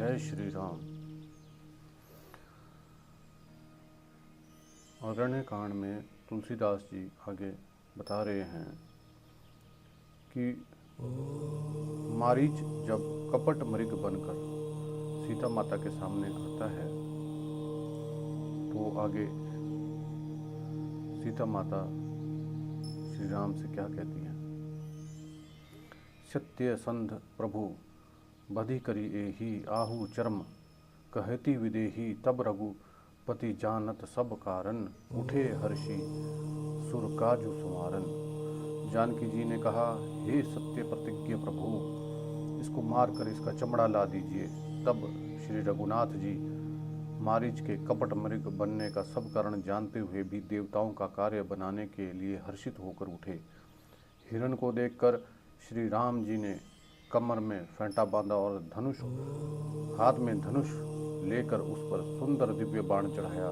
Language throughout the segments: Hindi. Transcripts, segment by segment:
जय श्री राम। अरण्य कांड में तुलसीदास जी आगे बता रहे हैं कि मारीच जब कपट मृग बनकर सीता माता के सामने आता है तो आगे सीता माता श्री राम से क्या कहती हैं। सत्य संध प्रभु बधि करी एही आहु चर्म कहती विदेही तब रघुपति जानत सब कारण उठे हर्षि सुर काजु संवारन। जानकी जी ने कहा, हे सत्य प्रतिज्ञ प्रभु, इसको मार कर इसका चमड़ा ला दीजिए। तब श्री रघुनाथ जी मारीच के कपट मृग बनने का सब कारण जानते हुए भी देवताओं का कार्य बनाने के लिए हर्षित होकर उठे। हिरण को देखकर श्री राम जी ने कमर में फेंटा बांधा और धनुष हाथ में धनुष लेकर उस पर सुंदर दिव्य बाण चढ़ाया।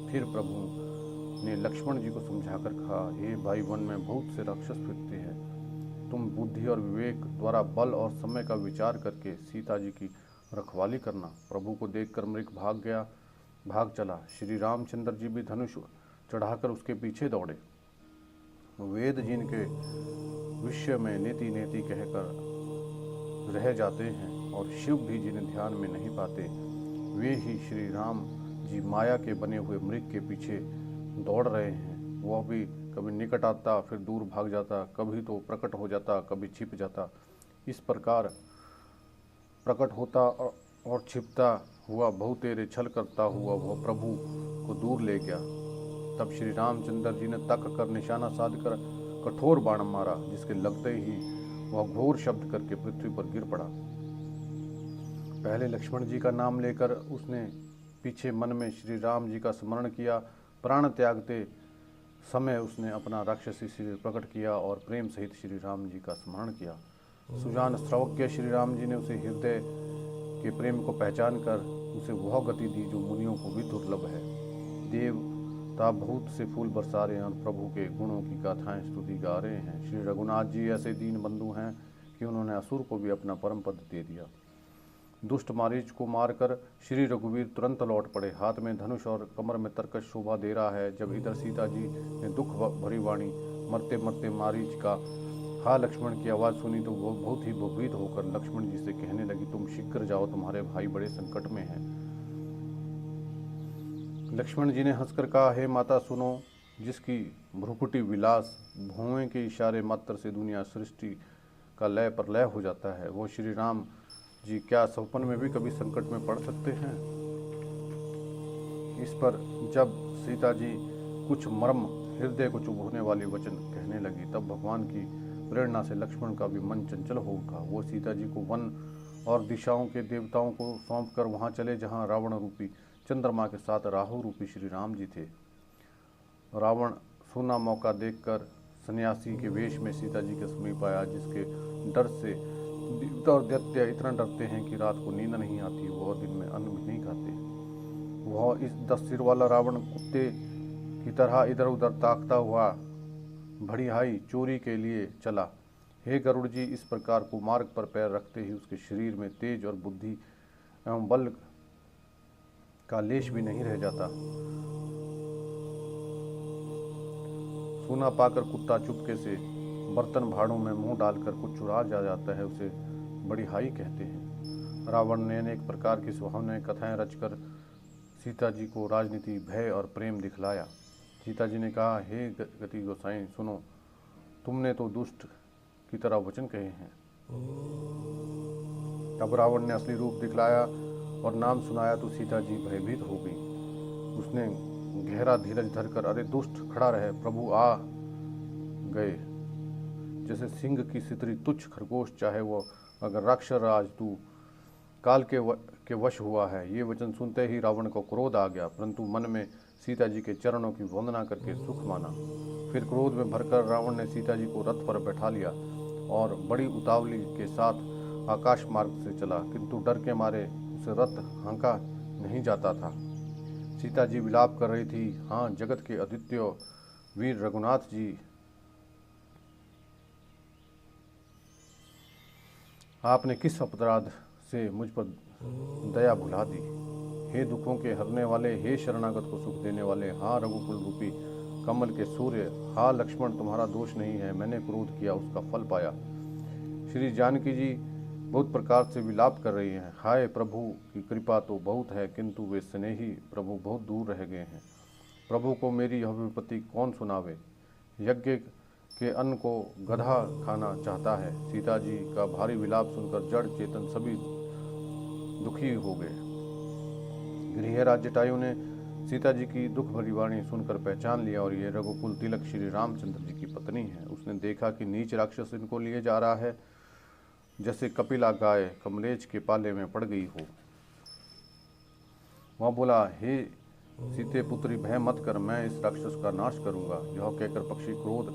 फिर प्रभु ने लक्ष्मण जी को समझाकर कहा, हे भाई, वन में बहुत से राक्षस फिरते हैं, तुम बुद्धि और विवेक द्वारा बल और समय का विचार करके सीता जी की रखवाली करना। प्रभु को देखकर मृग भाग चला। श्री रामचंद्र जी भी धनुष चढ़ाकर उसके पीछे दौड़े। वेद जिनके विषय में नेति नेति कहकर रह जाते हैं और शिव भी जिन्हें ध्यान में नहीं पाते, वे ही श्री राम जी माया के बने हुए मृग के पीछे दौड़ रहे हैं। वह भी कभी निकट आता फिर दूर भाग जाता, कभी तो प्रकट हो जाता, कभी छिप जाता। इस प्रकार प्रकट होता और छिपता हुआ बहुतेरे छल करता हुआ वह प्रभु को दूर ले गया। तब श्री रामचंद्र जी ने तक कर निशाना साध कर कठोर बाण मारा, जिसके लगते ही वह घोर शब्द करके पृथ्वी पर गिर पड़ा। पहले लक्ष्मण जी का नाम लेकर उसने पीछे मन में श्री राम जी का स्मरण किया। प्राण त्यागते समय उसने अपना राक्षसी शरीर प्रकट किया और प्रेम सहित श्री राम जी का स्मरण किया। सुजान श्रवज्ञ श्री राम जी ने उसे हृदय के प्रेम को पहचान कर उसे वह गति दी जो मुनियों को भी दुर्लभ है। देवता बहुत से फूल बरसा रहे हैं और प्रभु के गुणों की गाथाएं स्तुति गा रहे हैं। श्री रघुनाथ जी ऐसे दीन बंधु हैं कि उन्होंने असुर को भी अपना परम पद दे दिया। दुष्ट मारीच को मारकर श्री रघुवीर तुरंत लौट पड़े। हाथ में धनुष और कमर में तरकश शोभा दे रहा है। जब इधर सीता जी ने दुख भरी वाणी मरते मरते मारीच का हा लक्ष्मण की आवाज़ सुनी तो वो बहुत ही भयभीत होकर लक्ष्मण जी से कहने लगी, तुम शीघ्र जाओ, तुम्हारे भाई बड़े संकट में हैं। लक्ष्मण जी ने हंसकर कहा, हे माता सुनो, जिसकी भ्रुकुटी विलास भौवें के इशारे मात्र से दुनिया सृष्टि का लय पर लय हो जाता है, वो श्री राम जी क्या सपन में भी कभी संकट में पड़ सकते हैं। इस पर जब सीता जी कुछ मर्म हृदय को चुभोने वाली वचन कहने लगी, तब भगवान की प्रेरणा से लक्ष्मण का भी मन चंचल हो उठा। वो सीता जी को वन और दिशाओं के देवताओं को सौंप कर वहाँ चले जहाँ रावण रूपी चंद्रमा के साथ राहु रूपी श्री राम जी थे। रावण सोना मौका देखकर सन्यासी के वेश में सीता जी के समीप आया, जिसके डर से देवता और दैत्य इतना डरते हैं कि रात को नींद नहीं आती, वह दिन में अन्न भी नहीं खाते। वह इस 10 सिर वाला रावण कुत्ते की तरह इधर उधर ताकता हुआ भड़िहाई चोरी के लिए चला। हे गरुड़ जी, इस प्रकार को मार्ग पर पैर रखते ही उसके शरीर में तेज और बुद्धि एवं बल का लेश भी नहीं रह जाता। सोना पाकर कुत्ता चुपके से बर्तन भाड़ों में मुंह डालकर कुछ चुरा जाता है, उसे बड़िहाई कहते हैं। रावण ने अनेक प्रकार की सुहावनी कथाएं रचकर सीता जी को राजनीति, भय और प्रेम दिखलाया। सीता जी ने कहा, हे गति गोसाई सुनो, तुमने तो दुष्ट की तरह वचन कहे हैं। तब रावण ने असली रूप दिखलाया और नाम सुनाया तो सीता जी भयभीत हो गई। उसने गहरा धीरज धरकर, अरे दुष्ट खड़ा रहे, प्रभु आ गए। जैसे सिंह की सितरी तुच्छ खरगोश, चाहे वो अगर राक्षस राज तू काल के वश हुआ है। ये वचन सुनते ही रावण को क्रोध आ गया, परंतु मन में सीता जी के चरणों की वंदना करके सुख माना। फिर क्रोध में भरकर रावण ने सीता जी को रथ पर बैठा लिया और बड़ी उतावली के साथ आकाश मार्ग से चला, किंतु डर के मारे उसे रथ हाँका नहीं जाता था। सीता जी विलाप कर रही थी, हाँ जगत के अद्वितीय वीर रघुनाथ जी, आपने किस अपराध से मुझ पर दया भुला दी। हे दुखों के हरने वाले, हे शरणागत को सुख देने वाले, हाँ रघुकुल रूपी कमल के सूर्य, हाँ लक्ष्मण तुम्हारा दोष नहीं है, मैंने क्रोध किया उसका फल पाया। श्री जानकी जी बहुत प्रकार से विलाप कर रही हैं। हाय प्रभु की कृपा तो बहुत है, किंतु वे स्नेही प्रभु बहुत दूर रह गए हैं। प्रभु को मेरी यह विपत्ति कौन सुनावे। यज्ञ के अन्न को गधा खाना चाहता है। सीता जी का भारी विलाप सुनकर जड़ चेतन सभी दुखी हो गए। गृहराज जटायु ने सीता जी की दुख भरी वाणी सुनकर पहचान लिया और ये रघुकुल तिलक श्री रामचंद्र जी की पत्नी है। उसने देखा कि नीच राक्षस इनको लिए जा रहा है, जैसे कपिला गाय कमलेज के पाले में पड़ गई हो। वह बोला, हे सीते पुत्री भय मत कर, मैं इस राक्षस का नाश करूंगा। यह कहकर पक्षी क्रोध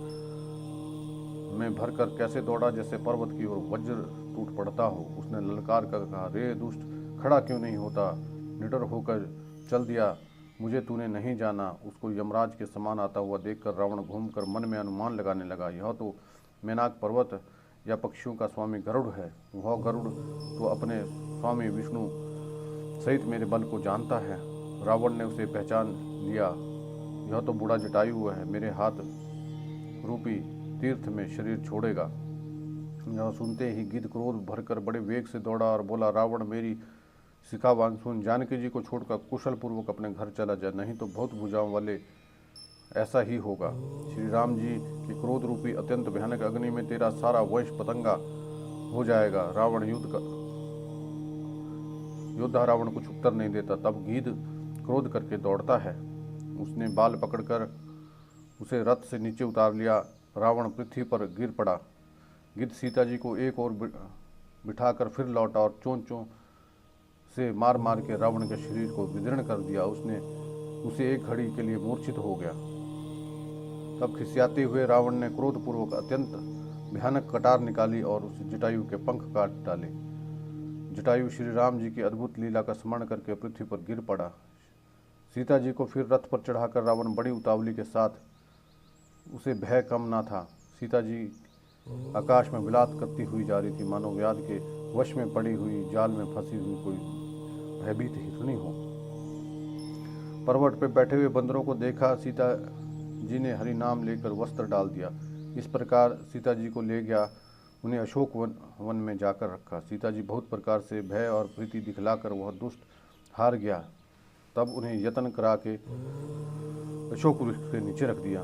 में भरकर कैसे दौड़ा जैसे पर्वत की ओर वज्र टूट पड़ता हो। उसने ललकार कर कहा, रे दुष्ट, खड़ा क्यों नहीं होता, निडर होकर चल दिया, मुझे तूने नहीं जाना। उसको यमराज के समान आता हुआ देखकर रावण घूमकर मन में अनुमान लगाने लगा, यह तो मेनाक पर्वत या पक्षियों का स्वामी गरुड़ है। वह गरुड़ तो अपने स्वामी विष्णु सहित मेरे बल को जानता है। रावण ने उसे पहचान लिया, यह तो बूढ़ा जटायु है, मेरे हाथ रूपी तीर्थ में शरीर छोड़ेगा। यह सुनते ही गिद्ध क्रोध भरकर बड़े वेग से दौड़ा और बोला, रावण मेरी शिखावान सुन, जानकी जी को छोड़कर कुशल पूर्वक अपने घर चला जा, नहीं तो बहुत भुजाओं वाले ऐसा ही होगा। श्री राम जी के क्रोध रूपी अत्यंत भयानक अग्नि में तेरा सारा वंश पतंगा हो जाएगा। रावण योद्धा रावण कुछ उत्तर नहीं देता। तब गिद्ध क्रोध करके दौड़ता है। उसने बाल पकड़कर उसे रथ से नीचे उतार लिया। रावण पृथ्वी पर गिर पड़ा। गिद्ध सीता जी को एक और बिठाकर फिर लौटा और चोंचों से मार मार के रावण के शरीर को विदीर्ण कर दिया। उसे एक घड़ी के लिए मूर्छित हो गया। तब खिसियाते हुए रावण ने क्रोधपूर्वक अत्यंत भयानक कटार निकाली और उस जटायु के पंख काट डाले। जटायु श्री राम जी की अद्भुत लीला का स्मरण करके पृथ्वी पर गिर पड़ा। सीता जी को फिर रथ पर चढ़ाकर रावण बड़ी उतावली के साथ, उसे भय कम ना था। सीता जी आकाश में विलाप करती हुई जा रही थी, मानो व्याध के वश में पड़ी हुई जाल में फंसी हुई कोई भयभीत हिरणी हो। पर्वत पर बैठे हुए बंदरों को देखा। सीता जी ने हरि नाम लेकर वस्त्र डाल दिया। इस प्रकार सीता जी को ले गया, उन्हें अशोक वन में जाकर रखा। सीता जी बहुत प्रकार से भय और प्रीति दिखलाकर वह दुष्ट हार गया। तब उन्हें यत्न करा के अशोक वृक्ष के नीचे रख दिया।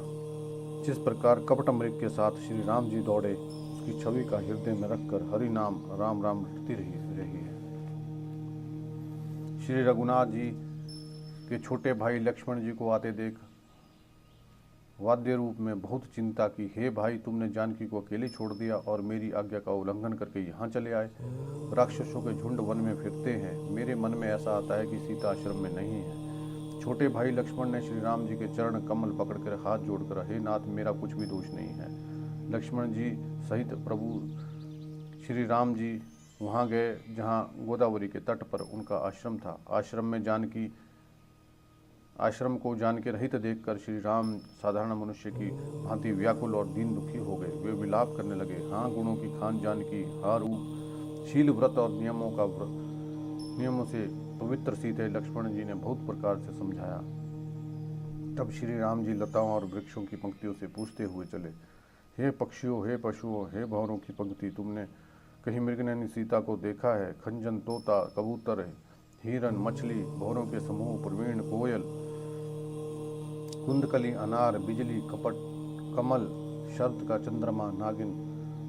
जिस प्रकार कपट मृग के साथ श्री राम जी दौड़े, उसकी छवि का हृदय में रखकर हरि नाम राम राम रटती रही है। श्री रघुनाथ जी के छोटे भाई लक्ष्मण जी को आते देख वाद्य रूप में बहुत चिंता की। हे भाई, तुमने जानकी को अकेली छोड़ दिया और मेरी आज्ञा का उल्लंघन करके यहाँ चले आए। राक्षसों के झुंड वन में फिरते हैं, मेरे मन में ऐसा आता है कि सीता आश्रम में नहीं है। छोटे भाई लक्ष्मण ने श्री राम जी के चरण कमल पकड़कर हाथ जोड़कर, हे नाथ, मेरा कुछ भी दोष नहीं है। लक्ष्मण जी सहित प्रभु श्री राम जी वहाँ गए जहाँ गोदावरी के तट पर उनका आश्रम था। आश्रम को जानकी रहित देखकर श्री राम साधारण मनुष्य की भांति व्याकुल और दीन दुखी हो गए। वे विलाप करने लगे, हाँ गुणों की खान जानकी, हाँ रूप, शील, व्रत और नियमों से पवित्र सीते। लक्ष्मण जी ने बहुत प्रकार से समझाया। तब श्री राम जी लताओं और वृक्षों की पंक्तियों से पूछते हुए चले, हे पक्षियों, हे पशुओं, हे भंवरों की पंक्ति, तुमने कहीं मृगनयनी सीता को देखा है? खंजन, तोता, कबूतर, हिरन, मछली, भंवरों के समूह, प्रवीण, कोयल, कुंदकली, अनार, बिजली, कपट, कमल, शरद का चंद्रमा, नागिन,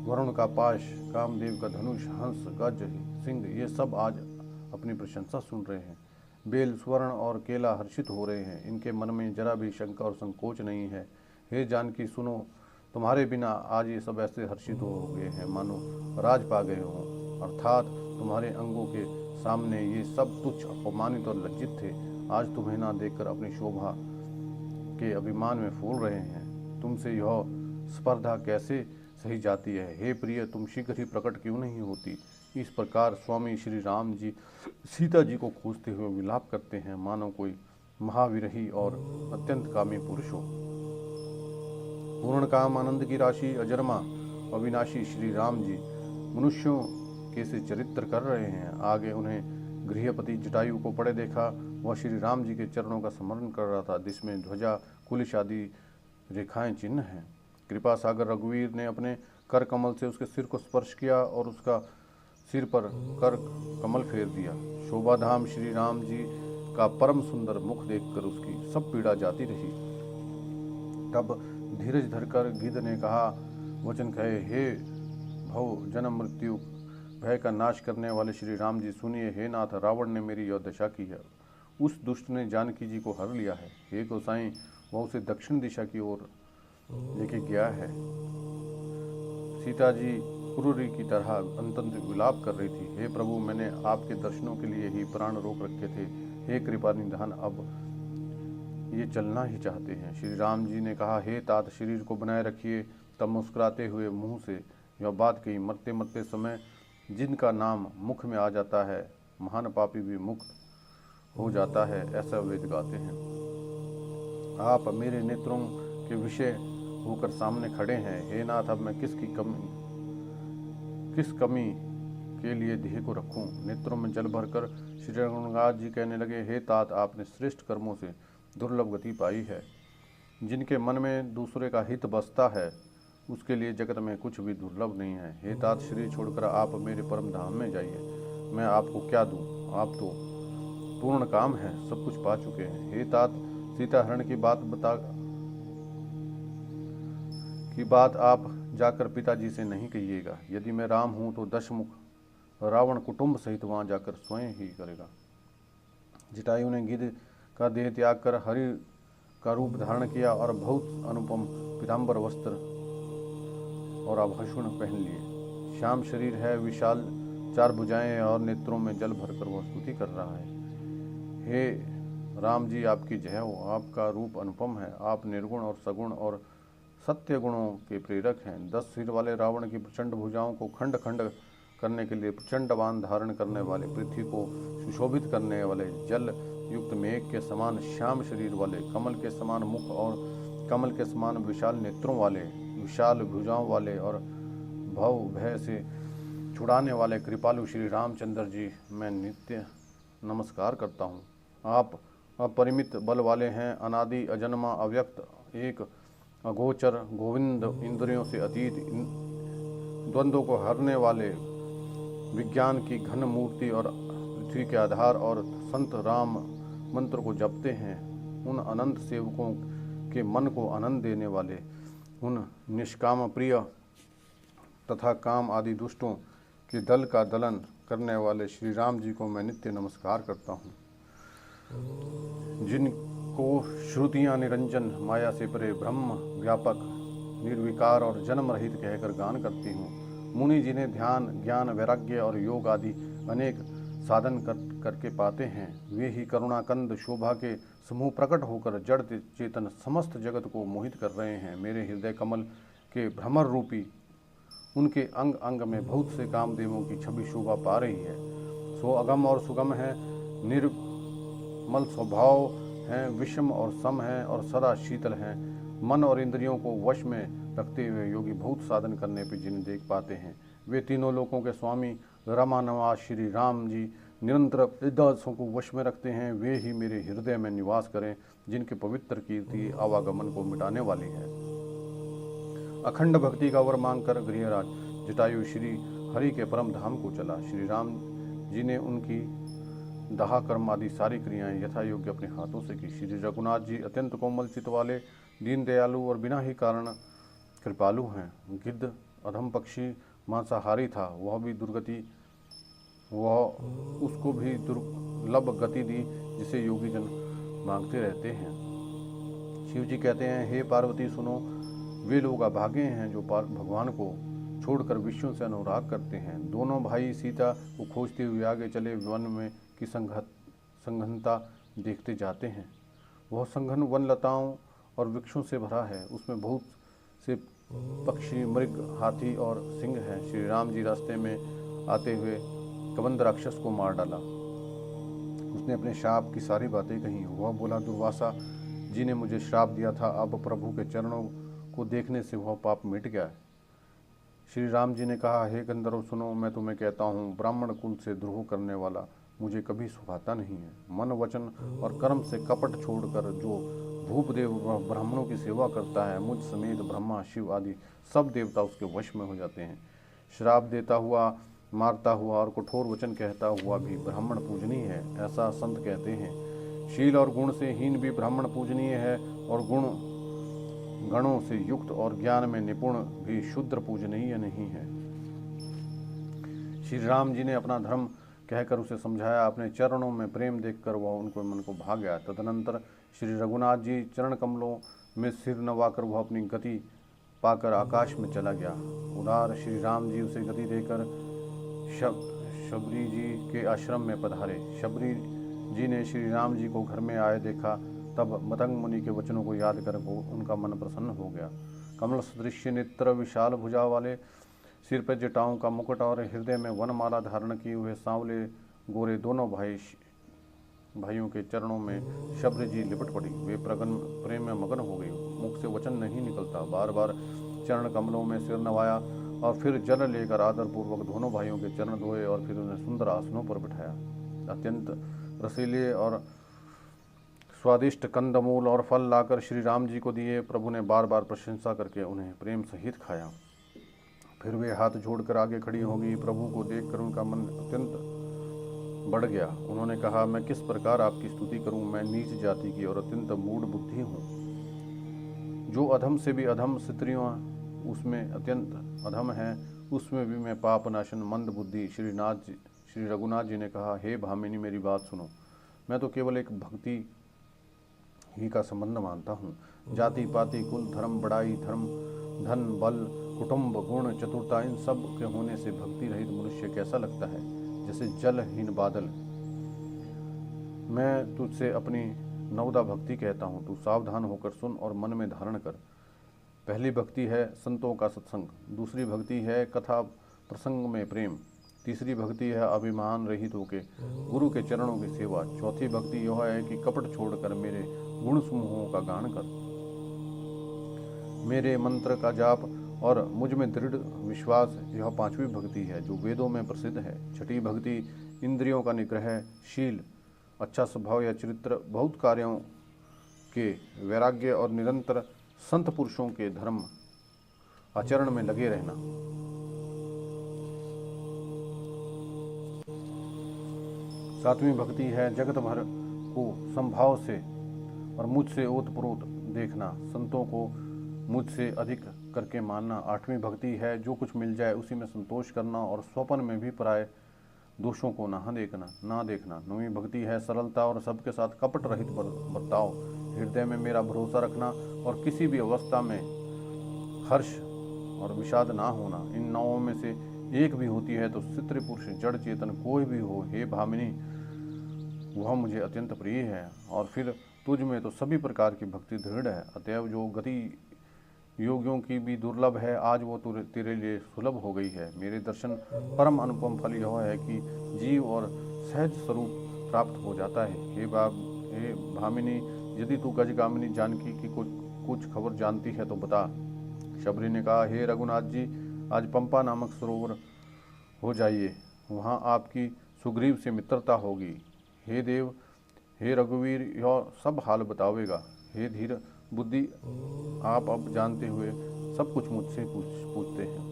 वरुण का पाश, कामदेव का धनुष, हंस, गज, सिंह, ये सब आज अपनी प्रशंसा सुन रहे हैं। बेल, स्वर्ण और केला हर्षित हो रहे हैं। इनके मन में जरा भी शंका और संकोच नहीं है। हे जानकी सुनो, तुम्हारे बिना आज ये सब ऐसे हर्षित हो गए हैं मानो राज पा गए हों। अर्थात तुम्हारे अंगों के सामने ये सब तुच्छ, अपमानित और लज्जित थे। आज तुम्हें ना देखकर अपनी शोभा के अभिमान में फूल रहे हैं। तुमसे यह स्पर्धा कैसे सही जाती है? हे प्रिय, तुम शीघ्र ही प्रकट क्यों नहीं होती? इस प्रकार स्वामी श्री राम जी सीता जी को खोजते हुए विलाप करते हैं, मानो कोई महाविरही और अत्यंत कामी पुरुष हो। पूर्ण काम, आनंद की राशि, अजरमा अविनाशी श्री राम जी मनुष्यों के से चरित्र कर रहे हैं। आगे उन्हें गृहपति जटायु को पड़े देखा। वह श्री राम जी के चरणों का स्मरण कर रहा था, जिसमें ध्वजा कुलिश आदि रेखाएं चिन्ह हैं। कृपा सागर रघुवीर ने अपने कर कमल से उसके सिर को स्पर्श किया और उसका सिर पर कर कमल फेर दिया। शोभाधाम श्री राम जी का परम सुंदर मुख देखकर उसकी सब पीड़ा जाती रही। तब धीरज धरकर गिद्ध ने कहा, वचन कहे, हे भव जन्म मृत्यु भय का नाश करने वाले श्री राम जी, सुनिए। हे नाथ, रावण ने मेरी यह दशा की है। उस दुष्ट ने जानकी जी को हर लिया है। हे गोसाई, वह उसे दक्षिण दिशा की ओर लेके गया है। सीता जी क्रूरी की तरह अंतंत विलाप कर रही थी। हे प्रभु, मैंने आपके दर्शनों के लिए ही प्राण रोक रखे थे। हे कृपा निधान, अब ये चलना ही चाहते हैं। श्री राम जी ने कहा, हे तात, शरीर को बनाए रखिए। तब मुस्कुराते हुए मुंह से यह बात कही, मरते मरते समय जिनका नाम मुख में आ जाता है, महान पापी भी मुक्त हो जाता है, ऐसा वेद गाते हैं। आप मेरे नेत्रों के विषय होकर सामने खड़े हैं। हे नाथ, अब मैं किस कमी के लिए देह को रखूं। नेत्रों में जल भरकर श्री रघुनाथ जी कहने लगे, हे तात, आपने श्रेष्ठ कर्मों से दुर्लभ गति पाई है। जिनके मन में दूसरे का हित बसता है, उसके लिए जगत में कुछ भी दुर्लभ नहीं है। हे तात, शरीर छोड़कर आप मेरे परम धाम में जाइए। मैं आपको क्या दूं? आप तो पूर्ण काम है, सब कुछ पा चुके हैं। हे तात, सीता हरण की बात आप जाकर पिताजी से नहीं कहिएगा। यदि मैं राम हूं तो दशमुख रावण कुटुंब सहित वहां जाकर स्वयं ही करेगा। जटायु ने गिद्ध का देह त्याग कर हरि का रूप धारण किया और बहुत अनुपम पीताम्बर वस्त्र और आभूषण पहन लिए। श्याम शरीर है, विशाल चार भुजाएं और नेत्रों में जल भरकर वह स्तुति कर रहा है। हे राम जी, आपकी जय हो। आपका रूप अनुपम है। आप निर्गुण और सगुण और सत्य गुणों के प्रेरक हैं। 10 सिर वाले रावण की प्रचंड भुजाओं को खंड खंड करने के लिए प्रचंड बाण धारण करने वाले, पृथ्वी को सुशोभित करने वाले, जल युक्त मेघ के समान श्याम शरीर वाले, कमल के समान मुख और कमल के समान विशाल नेत्रों वाले, विशाल भुजाओं वाले और भव भय से छुड़ाने वाले कृपालु श्री रामचंद्र जी, मैं नित्य नमस्कार करता हूँ। आप अपरिमित बल वाले हैं, अनादि अजन्मा अव्यक्त एक अगोचर गोविंद, इंद्रियों से अतीत, द्वंद्वों को हरने वाले, विज्ञान की घन मूर्ति और पृथ्वी के आधार और संत राम मंत्र को जपते हैं। उन अनंत सेवकों के मन को आनंद देने वाले, उन निष्काम प्रिय तथा काम आदि दुष्टों के दल का दलन करने वाले श्री राम जी को मैं नित्य नमस्कार करता हूँ। जिनको श्रुतियाँ निरंजन, माया से परे, ब्रह्म व्यापक, निर्विकार और जन्म रहित कहकर गान करती हूँ। मुनि जिन्हें ध्यान, ज्ञान, वैराग्य और योग आदि अनेक साधन करके पाते हैं, वे ही करुणाकंद शोभा के समूह प्रकट होकर जड़ चेतन समस्त जगत को मोहित कर रहे हैं। मेरे हृदय कमल के भ्रमर रूपी उनके अंग अंग में बहुत से कामदेवों की छवि शोभा पा रही है। सो अगम और सुगम है, निर्मल स्वभाव हैं, विषम और सम हैं और सदा शीतल हैं। मन और इंद्रियों को वश में रखते हुए योगी बहुत साधन करने पर जिन्हें देख पाते हैं, वे तीनों लोकों के स्वामी रामानवास श्री राम जी निरंतर दासों को वश में रखते हैं। वे ही मेरे हृदय में निवास करें, जिनके पवित्र कीर्ति आवागमन को मिटाने वाली है। अखंड भक्ति का वर मांगकर गृहराज जटायु श्री हरि के परम धाम को चला। श्री राम जी ने उनकी दाह कर्म आदि सारी क्रियाएं यथा योग्य अपने हाथों से की। श्री रघुनाथ जी अत्यंत कोमल चित्त वाले, दीन दयालु और बिना ही कारण कृपालु हैं। गिद्ध अधम पक्षी मांसाहारी था, वह उसको भी दुर्लभ गति दी, जिसे योगी जन मांगते रहते हैं। शिव जी कहते हैं, हे पार्वती सुनो, वे लोग अभागे हैं जो भगवान को छोड़कर विष्णु से अनुराग करते हैं। दोनों भाई सीता को खोजते हुए आगे चले वन में की संघनता देखते जाते हैं। वह संघन वन लताओं और वृक्षों से भरा है, उसमें बहुत से पक्षी, मृग, हाथी और सिंह हैं। श्री राम जी रास्ते में आते हुए कबंध राक्षस को मार डाला। उसने अपने श्राप की सारी बातें कही। वह बोला, दुर्वासा जी ने मुझे श्राप दिया था, अब प्रभु के चरणों को देखने से वह पाप मिट गया। श्री राम जी ने कहा, हे गंधर्व सुनो, मैं तुम्हें कहता हूँ, ब्राह्मण कुल से द्रोह करने वाला मुझे कभी सुहाता नहीं है। मन, वचन और कर्म से कपट छोड़कर जो भूपदेव ब्राह्मणों की सेवा करता है, मुझ समेत ब्रह्मा, शिव आदि सब देवता उसके वश में हो जाते हैं। श्राप देता हुआ, मारता हुआ और कठोर वचन कहता हुआ भी ब्राह्मण पूजनीय है, ऐसा संत कहते हैं। शील और गुण से हीन भी ब्राह्मण पूजनीय है, और गणों से युक्त और ज्ञान में निपुण भी शूद्र पूजनीय नहीं है। श्री राम जी ने अपना धर्म कहकर उसे समझाया। अपने चरणों में प्रेम देखकर वह उनको मन को भा गया। तदनंतर श्री रघुनाथ जी चरण कमलों में सिर नवाकर वह अपनी गति पाकर आकाश में चला गया। उदार श्री राम जी उसे गति देकर शबरी जी के आश्रम में पधारे। शबरी जी ने श्री राम जी को घर में आए देखा, तब मतंग मुनि के वचनों को याद कर उनका मन प्रसन्न हो गया। कमल सदृश्य नेत्र, विशाल भुजा वाले, सिर पर जटाओं का मुकुट और हृदय में वनमाला धारण किए हुए सांवले गोरे दोनों भाइयों के चरणों में शबरी जी लिपट पड़ी। वे प्रगन प्रेम में मगन हो गई। मुख से वचन नहीं निकलता। बार बार चरण कमलों में सिर नवाया और फिर जल लेकर आदरपूर्वक दोनों भाइयों के चरण धोए और फिर उन्हें सुंदर आसनों पर बिठाया। अत्यंत रसीले और स्वादिष्ट कंदमूल और फल लाकर श्री राम जी को दिए। प्रभु ने बार बार प्रशंसा करके उन्हें प्रेम सहित खाया। फिर वे हाथ जोड़कर आगे खड़ी हो गई। प्रभु को देखकर उनका मन अत्यंत बढ़ गया। उन्होंने कहा, मैं किस प्रकार आपकी स्तुति करूं। मैं नीच जाति की और अत्यंत मूढ़ बुद्धि हूँ। जो अधम से भी अधम स्त्रियों उसमें अत्यंत अधम है, उसमें भी मैं पाप नाशन मंद बुद्धि। श्री रघुनाथ जी ने कहा, हे भामिनी, मेरी बात सुनो। मैं तो केवल एक भक्ति ही का संबंध मानता हूँ। जाति पाति, कुल, धर्म, बड़ाई, धर्म, धन, बल, कुटुंब, गुण, चतुरता, इन सब के होने से भक्ति रहित मनुष्य कैसा लगता है, जैसे जलहीन बादल। मैं तुझसे अपनी नवदा भक्ति कहता हूँ, तू सावधान होकर सुन और मन में धारण कर। पहली भक्ति है संतों का सत्संग, दूसरी भक्ति है कथा प्रसंग में प्रेम, तीसरी भक्ति है अभिमान रहित होकर गुरु के चरणों की सेवा, चौथी भक्ति यह है कि कपट छोड़कर मेरे गुण समूहों का गान कर, मेरे मंत्र का जाप और मुझ में दृढ़ विश्वास। यह पांचवी भक्ति है जो वेदों में प्रसिद्ध है। छठी भक्ति इंद्रियों का निग्रह, शील, अच्छा स्वभाव या चरित्र, बहुत कार्यों के वैराग्य और निरंतर संत पुरुषों के धर्म आचरण में लगे रहना। सातवीं भक्ति है जगत भर को संभाव से और मुझसे ओतप्रोत देखना, संतों को मुझसे अधिक करके मानना। आठवीं भक्ति है जो कुछ मिल जाए उसी में संतोष करना और स्वप्न में भी पराये दोषों को ना देखना। नौवीं भक्ति है सरलता और सबके साथ कपट रहित बर्ताव, हृदय में मेरा भरोसा रखना और किसी भी अवस्था में हर्ष और विषाद ना होना। इन नौों में से एक भी होती है तो चित्र पुरुष जड़ चेतन कोई भी हो, हे भामिनी, वह मुझे अत्यंत प्रिय है। और फिर तुझ में तो सभी प्रकार की भक्ति दृढ़ है, अतएव जो गति योगियों की भी दुर्लभ है, आज वो तेरे लिए सुलभ हो गई है। मेरे दर्शन परम अनुपम फल यह है कि जीव और सहज स्वरूप प्राप्त हो जाता है। हे भामिनी, यदि तू गजगामिनी जानकी की कुछ खबर जानती है तो बता। शबरी ने कहा, हे रघुनाथ जी, आज पंपा नामक सरोवर हो जाइए, वहाँ आपकी सुग्रीव से मित्रता होगी। हे देव, हे रघुवीर, यह सब हाल बतावेगा। हे धीर बुद्धि, आप अब जानते हुए सब कुछ मुझसे पूछते हैं।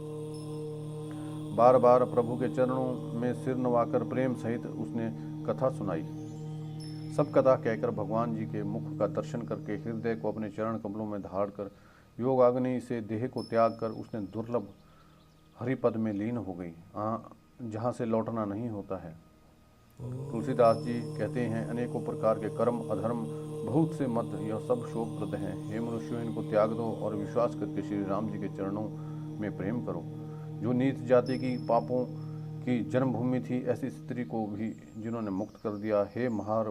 बार बार प्रभु के चरणों में सिर नवाकर प्रेम सहित उसने कथा सुनाई। सब कथा कहकर भगवान जी के मुख का दर्शन करके हृदय को अपने चरण कमलों में धार कर योगाग्नि से देह को त्याग कर उसने दुर्लभ हरिपद में लीन हो गई, जहाँ से लौटना नहीं होता है। तुलसीदास जी कहते हैं, अनेकों प्रकार के कर्म अधर्म बहुत से मत, यह सब शोकप्रद हैं। हे मनुष्यों, इनको त्याग दो और विश्वास करके श्री राम जी के चरणों में प्रेम करो। जो नीच जाति की पापों की जन्मभूमि थी, ऐसी स्त्री को भी जिन्होंने मुक्त कर दिया। हे महार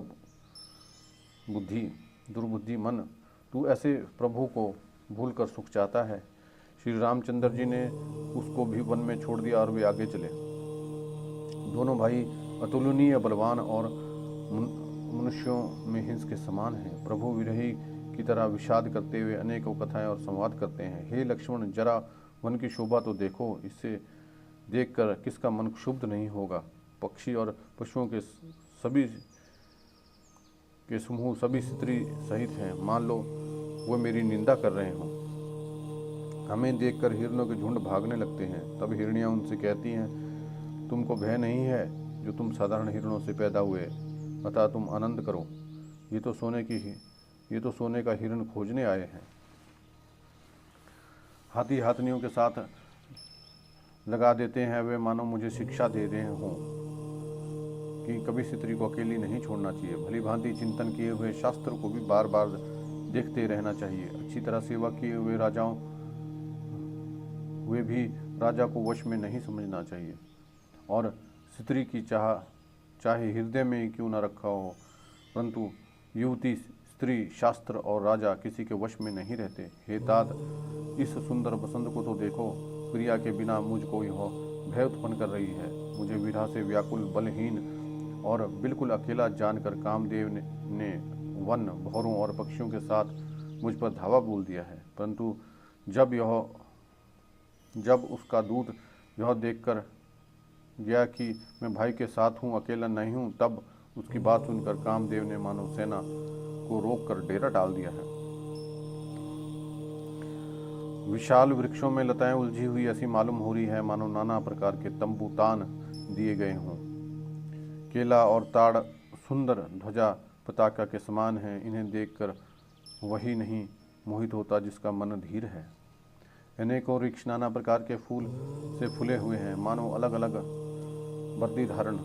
बुद्धि, दुर्बुद्धि मन, तू ऐसे प्रभु को भूलकर सुख चाहता है। श्री रामचंद्र जी ने उसको भी वन में छोड़ दिया और वे आगे चले। दोनों भाई अतुलनीय बलवान और मनुष्यों में हिंस के समान हैं। प्रभु विरही की तरह विषाद करते हुए अनेकों कथाएं और संवाद करते हैं। हे लक्ष्मण, जरा वन की शोभा तो देखो, इससे देखकर किसका मन क्षुब्ध नहीं होगा। पक्षी और पशुओं के सभी के समूह सभी स्त्री सहित हैं। मान लो वो मेरी निंदा कर रहे हों। हमें देखकर हिरणों के झुंड भागने लगते हैं। तब हिरनियाँ उनसे कहती हैं, तुमको भय नहीं है जो तुम साधारण हिरणों से पैदा हुए, अतः तुम आनंद करो। ये तो सोने का हिरण खोजने आए हैं। हाथी हाथनियों के साथ लगा देते हैं, वे मानो मुझे शिक्षा दे रहे हों कि कभी स्त्री को अकेली नहीं छोड़ना चाहिए। भली भांति चिंतन किए हुए शास्त्र को भी बार बार देखते रहना चाहिए। अच्छी तरह सेवा किए हुए वे भी राजा को वश में नहीं समझना चाहिए। और स्त्री की चाहे हृदय में ही क्यों न रखा हो, परंतु युवती, स्त्री, शास्त्र और राजा किसी के वश में नहीं रहते। हे तात, इस सुंदर बसंत को तो देखो। प्रिया के बिना मुझको यह भय उत्पन्न कर रही है। मुझे विरह से व्याकुल, बलहीन और बिल्कुल अकेला जानकर कामदेव ने वन, भौरों और पक्षियों के साथ मुझ पर धावा बोल दिया है। परंतु जब उसका दूत यह देखकर गया कि मैं भाई के साथ हूँ, अकेला नहीं हूँ, तब उसकी बात सुनकर कामदेव ने मानव सेना को रोककर डेरा डाल दिया है। विशाल वृक्षों में लताएं उलझी हुई ऐसी मालूम हो रही है मानो नाना प्रकार के तंबू तान दिए गए हों। केला और ताड़ सुंदर ध्वजा पताका के समान हैं। इन्हें देखकर वही नहीं मोहित होता जिसका मन धीर है। अनेकों वृक्ष नाना प्रकार के फूल से फुले हुए हैं, मानो अलग अलग वर्दी धारण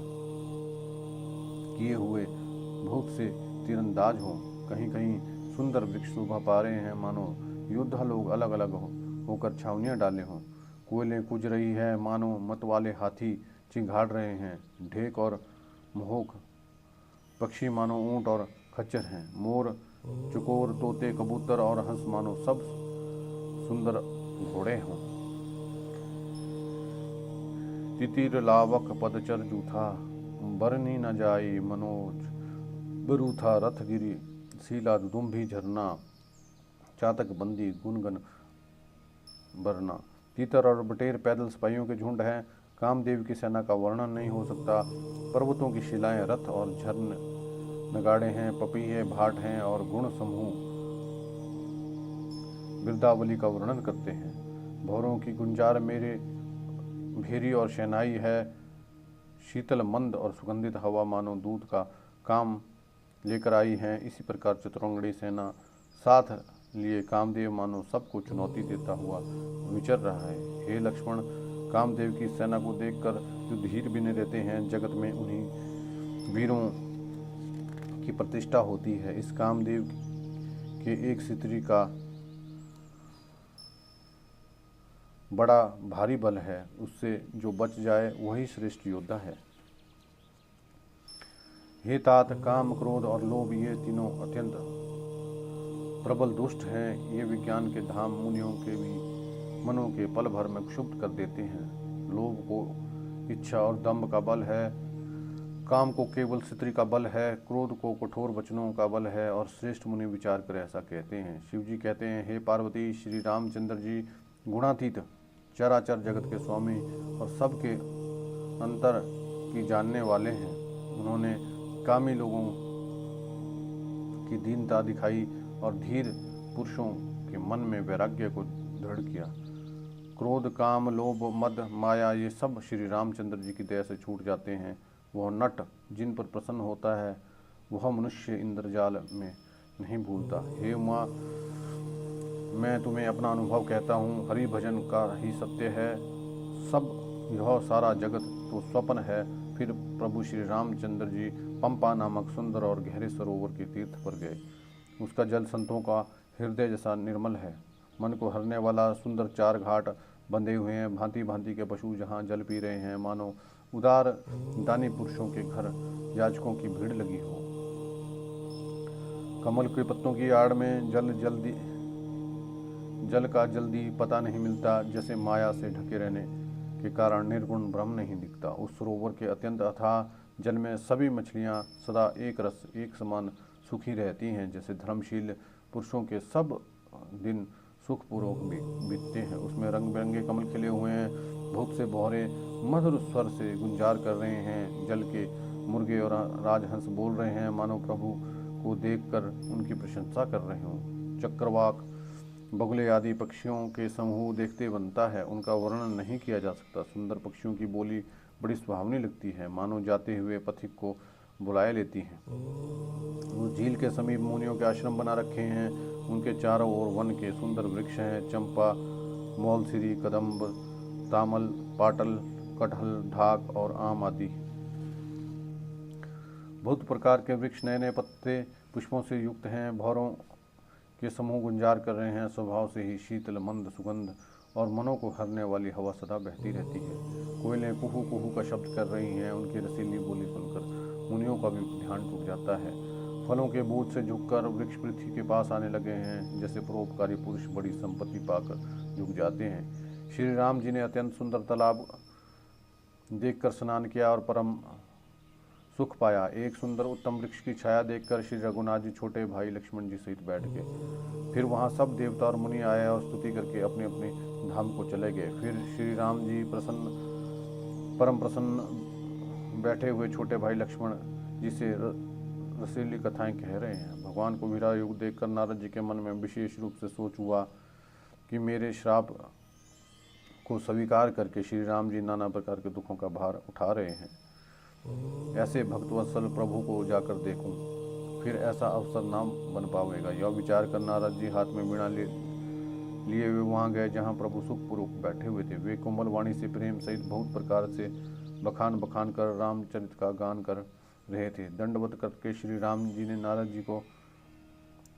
किए हुए बहुत से तीरंदाज हों। कहीं कहीं सुंदर वृक्ष शोभा पा रहे हैं, मानो योद्धा लोग अलग अलग होकर छावनियाँ डाले हों। कोयलें कुज रही है, मानो मतवाले हाथी चिंघाड़ रहे हैं। ढेक और मोहक पक्षी मानो ऊंट और खच्चर हैं। मोर, चकोर, तोते, कबूतर और हंस मानो सब सुंदर घोड़े हों। तितिर लावक पदचर जूथा, बरनी न जाई मनोज बरूथा। रथगिरी शीला दुदुम्भी झरना, चातक बंदी गुनगन बरना। तीतर और बटेर पैदल सिपाहियों के झुंड हैं। कामदेव की सेना का वर्णन नहीं हो सकता। पर्वतों की शिलाएं रथ और झरन नगाड़े हैं, पपीहे भाट हैं और गुण समूह बिरदावली का वर्णन करते हैं। भौरों की गुंजार मेरे भेरी और शहनाई है। शीतल मंद और सुगंधित हवा मानो दूध का काम लेकर आई है। इसी प्रकार चतुरंगड़ी सेना साथ लिए कामदेव मानो सबको चुनौती देता हुआ विचर रहा है। हे लक्ष्मण, कामदेव की सेना को देखकर जो धीर बिने रहते हैं, जगत में उन्हीं वीरों की प्रतिष्ठा होती है। इस कामदेव के एक स्त्री का बड़ा भारी बल है, उससे जो बच जाए वही श्रेष्ठ योद्धा है। हे तात, काम, क्रोध और लोभ ये तीनों अत्यंत प्रबल दुष्ट हैं। ये विज्ञान के धाम मुनियों के भी मनों के पल भर में क्षुब्ध कर देते हैं। लोभ को इच्छा और दंभ का बल है, काम को केवल स्त्री का बल है, क्रोध को कठोर वचनों का बल है और श्रेष्ठ मुनि विचार कर ऐसा कहते हैं। शिव जी कहते हैं, हे पार्वती, श्री रामचंद्र जी गुणातीत चराचर जगत के स्वामी और सबके अंतर की जानने वाले हैं। उन्होंने कामी लोगों की दीनता दिखाई और धीर पुरुषों के मन में वैराग्य को दृढ़ किया। क्रोध, काम, लोभ, मद, माया ये सब श्री रामचंद्र जी की दया से छूट जाते हैं। वह नट जिन पर प्रसन्न होता है वह मनुष्य इंद्रजाल में नहीं भूलता। हे उमा, मैं तुम्हें अपना अनुभव कहता हूँ। हरि भजन का ही सत्य है, सब यह सारा जगत तो स्वप्न है। फिर प्रभु श्री रामचंद्र जी पंपा नामक सुंदर और गहरे सरोवर के तीर्थ पर गए। उसका जल संतों का हृदय जैसा निर्मल है। मन को हरने वाला सुंदर 4 घाट बंधे हुए हैं। भांति भांति के पशु जहाँ जल पी रहे हैं, मानो उदार दानी पुरुषों के घर याचकों की भीड़ लगी हो। कमल के पत्तों की आड़ में जल का जल्दी पता नहीं मिलता, जैसे माया से ढके रहने के कारण निर्गुण ब्रह्म नहीं दिखता। उस सरोवर के अत्यंत अथाह जल में सभी मछलियाँ सदा एक रस एक समान सुखी रहती हैं, जैसे धर्मशील पुरुषों के सब दिन सुखपूर्वक बीतते हैं। उसमें रंग बिरंगे कमल खिले हुए हैं। बहुत से बौरे मधुर स्वर से गुंजार कर रहे हैं। जल के मुर्गे और राजहंस बोल रहे हैं, मानो प्रभु को देखकर उनकी प्रशंसा कर रहे हों। चक्रवाक, बगुले आदि पक्षियों के समूह देखते बनता है, उनका वर्णन नहीं किया जा सकता। सुंदर पक्षियों की बोली बड़ी सुहावनी लगती है, मानो जाते हुए पथिक को बुलाए लेती हैं। वो झील के समीप मुनियों के आश्रम बना रखे हैं, उनके चारों ओर वन के सुंदर वृक्ष हैं, चंपा, मौलसिरी, कदम्ब, तामल, पाटल, कटहल, ढाक और आम आदि। बहुत प्रकार के वृक्ष नए नए पत्ते पुष्पों से युक्त हैं, भौरों के समूह गुंजार कर रहे हैं। स्वभाव से ही शीतल मंद सुगंध और मनों को हरने वाली हवा सदा बहती रहती है। कोयलें कुहू कुहू का शब्द कर रही हैं, उनकी रसीली बोली सुनकर मुनियों का भी ध्यान टूट जाता है। फलों के बोझ से झुककर वृक्ष पृथ्वी के पास आने लगे हैं, जैसे परोपकारी पुरुष बड़ी संपत्ति पाकर झुक जाते हैं। श्री राम जी ने अत्यंत सुंदर तालाब देखकर स्नान किया और परम सुख पाया। एक सुंदर उत्तम वृक्ष की छाया देखकर श्री रघुनाथ जी छोटे भाई लक्ष्मण जी सहित बैठ गए। फिर वहाँ सब देवता और मुनि आए और स्तुति करके अपने अपने धाम को चले गए। फिर श्री राम जी परम प्रसन्न बैठे हुए छोटे भाई लक्ष्मण जी से रसीली कथाएं कह रहे हैं। भगवान को विरह युग देखकर नारद जी के मन में विशेष रूप से सोच हुआ कि मेरे श्राप को स्वीकार करके श्री राम जी नाना प्रकार के दुखों का भार उठा रहे हैं। ऐसे भक्तवत्सल प्रभु को जाकर देखूं, फिर ऐसा अवसर ना बन पावेगा। यह विचार कर नारद जी हाथ में वीणा लिए हुए वहाँ गए जहाँ प्रभु सुखपूर्वक बैठे हुए थे। वे कोमल वाणी से प्रेम सहित बहुत प्रकार से बखान बखान कर रामचरित का गान कर रहे थे। दंडवत करके श्री राम जी ने नारद जी को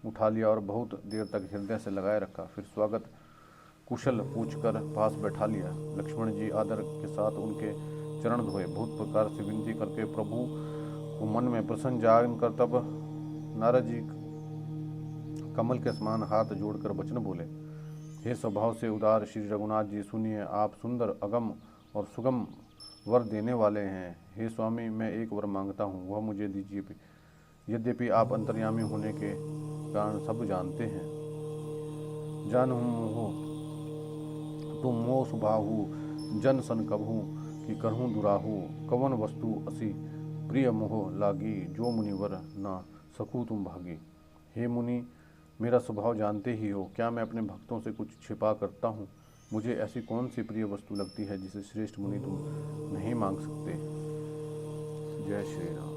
उठा लिया और बहुत देर तक हृदय से लगाए रखा। फिर स्वागत कुशल पूछकर पास बैठा लिया। लक्ष्मण जी आदर के साथ उनके चरण धोए, बहुत प्रकार से विनती करके प्रभु को मन में प्रसन्न जानकर तब नारद जी कमल के समान हाथ जोड़कर वचन बोले, हे स्वभाव से उदार श्री रघुनाथ जी, सुनिए, आप सुंदर अगम और सुगम वर देने वाले हैं। हे स्वामी, मैं एक वर मांगता हूँ, वह मुझे दीजिए। यद्यपि आप अंतर्यामी होने के कारण सब जानते हैं। जानहु तुम मोह सुभाहु जन सन कबहू कि करहूँ दुराहु, कवन वस्तु असी प्रिय मोह लागी, जो मुनिवर ना सकूँ तुम भागी। हे मुनि, मेरा स्वभाव जानते ही हो, क्या मैं अपने भक्तों से कुछ छिपा करता हूँ? मुझे ऐसी कौन सी प्रिय वस्तु लगती है जिसे श्रेष्ठ मुनि तुम नहीं मांग सकते। जय श्री राम।